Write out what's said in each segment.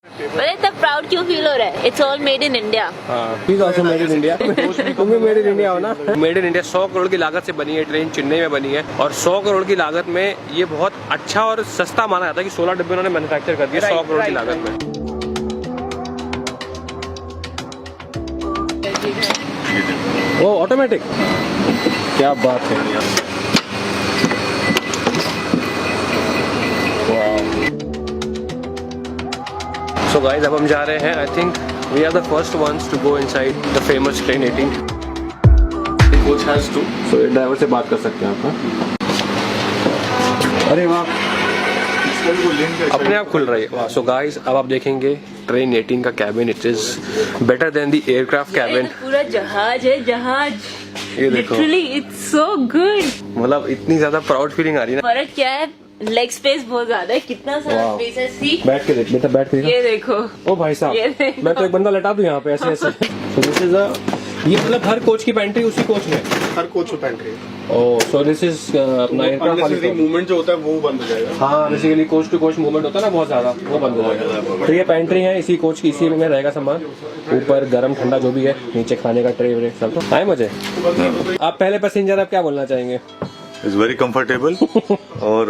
पर इतना प्राउड क्यों फील हो रहा है? It's all made in India. Please also made in India. तुम भी मेड इन इंडिया हो ना। मेड इन इंडिया 100 करोड़ की लागत से बनी है ट्रेन, चेन्नई में बनी है। और 100 करोड़ की लागत में ये बहुत अच्छा और सस्ता माना जाता है कि 16 डिब्बे उन्होंने मैन्युफैक्चर कर दिए 100 करोड़ की लागत में। वो ऑटोमेटिक, क्या बात है। So guys, अब हम जा रहे हैं। I think we are the first ones to go inside the famous train 18. The coach has to. So ये ड्राइवर से बात कर सकते हैं आप। अरे वाह, अपने आप खुल रही है। वाह। So guys, अब आप देखेंगे ट्रेन 18 का cabin. It is better than the aircraft cabin. पूरा जहाज है, जहाज। ये देखो, Literally, it's so good. मतलब इतनी ज्यादा प्राउड फीलिंग आ रही है ना। फर्क क्या है? लेग स्पेस बहुत ज्यादा है। कितना सारा Wow. स्पेस है। सी बैठ के देख बेटा, बैठ के देख। ये देखो। ओ भाई ये साहब, देखो। मैं तो एक बंदा लटा दूं यहाँ पे ऐसे ऐसे। So this is a, ये मतलब हर कोच की पेंट्री उसी कोच में। हर कोच में pantry. Oh, so this is अपना एयरक्राफ्ट वाली मूवमेंट जो होता है वो बंद हो जाएगा। हाँ, basically coach to coach movement होता है ना बहुत ज्यादा, वो बंद हो जाएगा। तो ये पेंट्री है इसी कोच की, इसी में रहेगा सामान। ऊपर गर्म ठंडा जो भी है, नीचे खाने का ट्रे व्रे सब। तो आए मजे। आप पहले पैसेंजर, आप क्या बोलना चाहेंगे? इट्स वेरी कंफर्टेबल और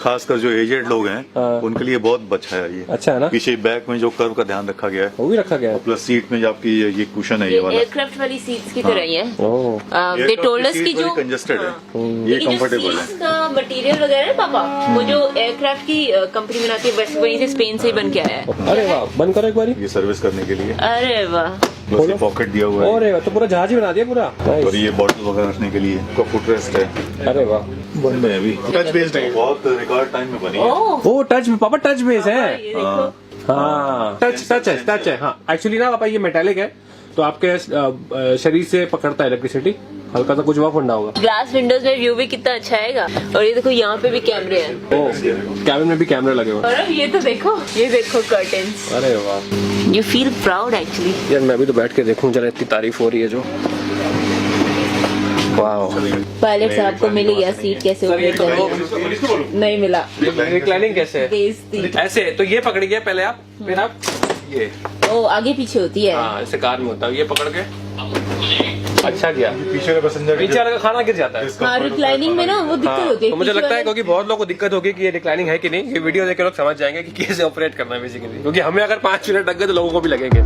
खासकर जो एजेड लोग हैं उनके लिए बहुत अच्छा है ये। अच्छा है ना। पीछे बैक में जो कर्व का ध्यान रखा गया है वो भी रखा गया है। प्लस सीट में जो आपकी ये कुशन है ये वाला, एयरक्राफ्ट वाली सीट्स की तरह ही है। ओह, दे टोल्ड अस कि जो कंजेस्टेड है ये लेकिन जो कंफर्टेबल है। सीट्स का मटेरियल वगैरह है पापा, वो जो एयरक्राफ्ट की कंपनी बनाती है वैसे वहीं से स्पेन से ही बन के आया है। अरे वाह, बंद करो एक बारी। ये सर्विस करने के लिए अरे वाह। प्लस ये पॉकेट दिया हुआ है अरे वाह, तो पूरा जहाज ही बना दिया पूरा। और ये बॉटल वगैरह रखने के लिए इसका फुट रेस्ट है। अरे वाह, बन में अभी टच बेस्ड है। बहुत रिकॉर्ड टाइम में बनी है। ओह, ओ टच, पापा टच बेस है। ये देखो। हाँ, टच है। हाँ, एक्चुअली ना पापा ये मेटालिक है, तो आपके शरीर से पकड़ता है इलेक्ट्रिसिटी। हल्का सा कुछ हुआ फंडा होगा। ग्लास विंडोज में व्यू भी कितना अच्छा आएगा। और ये देखो, यहाँ पे भी कैमरे हैं। ओ, कैबिन में भी कैमरे लगे हुए। और ये तो देखो, ये देखो कर्टेन्स। अरे वाह, यू फील प्राउड एक्चुअली। यार मैं भी तो बैठ के देखूं जरा, इतनी तारीफ हो रही है जो। वाह, पायलट साहब को मिली या सीट कैसे ऑपरेट करें? नहीं मिला। रिक्लाइनिंग कैसे है? बेइज्जती। ऐसे तो ये पकड़िए पहले आप, फिर आप ये। ओ, आगे पीछे होती है। हाँ, ऐसे कार में होता है, ये पकड़ के। अच्छा किया। पीछे का पैसेंजर पीछे वाला का खाना गिर जाता है। हाँ, रिक्लाइनिंग में ना वो दिक्कत हाँ, होती है। तो मुझे पीछे लगता है वाले- क्योंकि बहुत लोगों को दिक्कत होगी कि ये रिक्लाइनिंग है कि नहीं। ये वीडियो देख के लोग समझ जाएंगे कि कैसे ऑपरेट करना है बेसिकली, क्योंकि हमें अगर 5 मिनट लग गए तो लोगों को भी लगेंगे।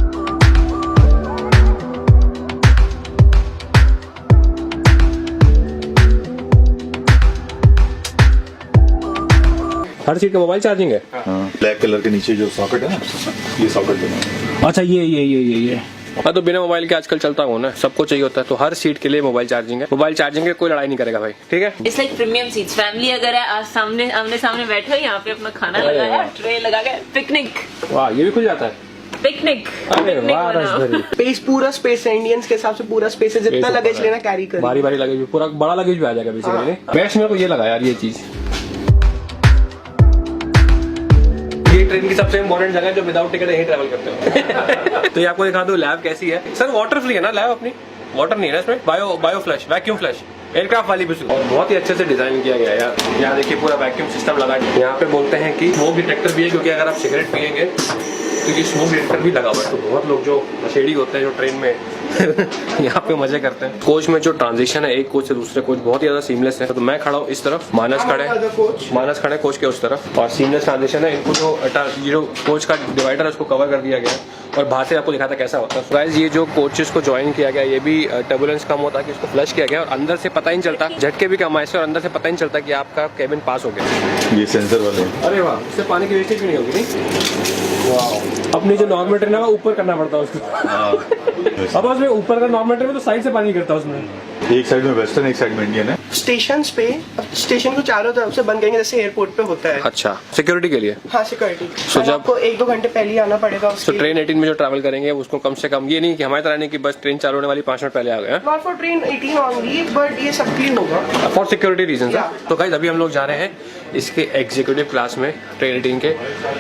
हर सीट का मोबाइल चार्जिंग है। ब्लैक कलर के नीचे जो सॉकेट है ना, ये सॉकेट है। अच्छा, ये हाँ, तो बिना मोबाइल के आजकल चलता हूँ ना, सबको चाहिए होता है। तो हर सीट के लिए मोबाइल चार्जिंग है। मोबाइल चार्जिंग के कोई लड़ाई नहीं करेगा भाई, ठीक है। It's like premium seats. Family अगर है, आज सामने आमने सामने बैठे हो, यहाँ पे अपना खाना लगाया, ट्रे लगा के, पिकनिक। वाह, ये भी खुल जाता है। पिकनिक। अरे पिकनिक वाह, बनाओ। रसभरी। स्पेस, पूरा स्पेस है। इंडियंस के हिसाब से पूरा स्पेस है। जितना लगेज लेना कैरी कर। बारी बारी लगेज, पूरा बड़ा लगेज भी आ जाएगा बेसिकली। बेस्ट मेरे को ये लगा यार, ये चीज। ये ट्रेन की सबसे इम्पोर्टेंट जगह है जो विदाउट टिकट यही ट्रैवल करते हो। तो ये आपको दिखा दो लैब कैसी है। सर वाटर फ्री है ना लैब अपनी? वाटर नहीं है ना इसमें? Bio flush, vacuum flush, aircraft वाली भी। और बहुत ही अच्छे से डिजाइन किया गया है यार। यहाँ देखिए पूरा वैक्यूम सिस्टम लगा है। यहाँ पे बोलते हैं कि स्मोक डिटेक्टर भी है, क्योंकि अगर आप सिगरेट पियेंगे तो ये स्मोक डिटेक्टर भी लगा हुआ है। तो बहुत लोग जो नशेड़ी होते हैं जो ट्रेन में यहाँ पे मजे करते हैं। कोच में जो ट्रांजिशन है एक कोच से दूसरे कोच बहुत ही ज्यादा सीमलेस है। तो मैं खड़ा हूँ इस तरफ, मानस खड़े हैं कोच के उस तरफ, और सीमलेस ट्रांजिशन है। इनको जो कोच का डिवाइडर है उसको कवर कर दिया गया है। और बाहर से आपको दिखाता कैसा होता है। गाइस, ये जो कोचेस को ज्वाइन किया गया, ये भी टर्बुलेंस कम होता है कि इसको फ्लश किया गया। और अंदर से पता ही नहीं चलता, झटके भी कम आए से, और अंदर से पता ही नहीं चलता कि आपका केबिन पास हो गया। ये सेंसर वाले हैं। अरे वाह, इससे पानी की वेस्टेज भी नहीं होगी। नहीं, वाह। अपनी जो नॉर्मल ट्रेन है वो ऊपर करना पड़ता है उसको। अब उसमें ऊपर का नॉर्मल ट्रेन में तो साइड से पानी गिरता है उसमें। एक साइड में वेस्टर्न, एक साइड में इंडियन है। स्टेशन पे स्टेशन को चारों तरफ से बंद करेंगे, जैसे एयरपोर्ट पे होता है। अच्छा, सिक्योरिटी के लिए। हाँ, सिक्योरिटी। So, जब- आपको 1-2 घंटे पहले ही आना पड़ेगा तो उसके लिए। ट्रेन 18 में जो ट्रैवल करेंगे उसको कम से कम, ये नहीं कि हमारी तरह नहीं कि बस ट्रेन चालू होने वाली 5 मिनट पहले आ गए। Not for train 18 only, but ये सबके लिए होगा। For security reason. Yeah. तो गाइस, अभी हम लोग जा रहे हैं इसके एग्जीक्यूटिव क्लास में ट्रेन के,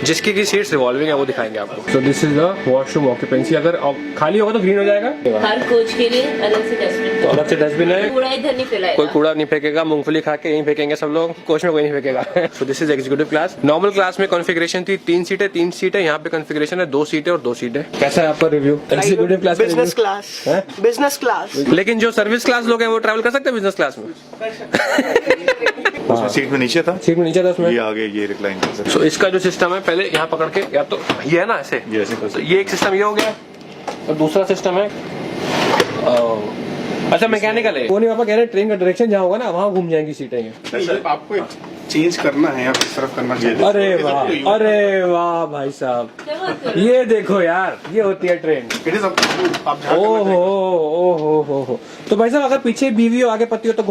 जिसकी की सीट्स रिवॉल्विंग है, वो दिखाएंगे आपको। सो this is the washroom occupancy. अगर खाली होगा तो ग्रीन हो जाएगा। हर कोच के लिए अलग से डस्टबिन, तो अलग से डस्टबिन है, कूड़ा इधर नहीं फैलाएगा, कोई कूड़ा नहीं फेंकेगा, मूंगफली खा के यहीं फेंकेंगे सब लोग, कोच में कोई नहीं फेंकेगा। So this is executive class. Normal class में कॉन्फ़िगरेशन थी 3 सीटें, यहाँ पे कॉन्फ़िगरेशन है 2 सीटें और 2 सीटें। कैसा है आपका review executive class? Business class, business class. लेकिन जो सर्विस क्लास लोग हैं वो ट्रैवल कर सकते हैं बिजनेस क्लास में? उसमें सीट में नीचे था, सीट में नीचे था उसमें, ये आगे ये रिक्लाइन कर सकते। सो इसका जो सिस्टम है, पहले यहाँ पकड़ के, या तो ये है ना ऐसे, ये ऐसे कर तो ये एक सिस्टम ये हो गया, और दूसरा सिस्टम है अच्छा मैकेनिकल है। वो नहीं पापा कह रहे ट्रेन का डायरेक्शन जहाँ होगा ना वहाँ घूम जाएंगी सीटें। ये आपको चेंज करना है या किस तरफ करना चाहिए? अरे वाह भाई साहब, ये देखो यार, ये होती है ट्रेन। इट इज आप जहाँ करना चाहिए। ओहो, तो भाई साहब अगर पीछे बीवी हो आगे पति हो तो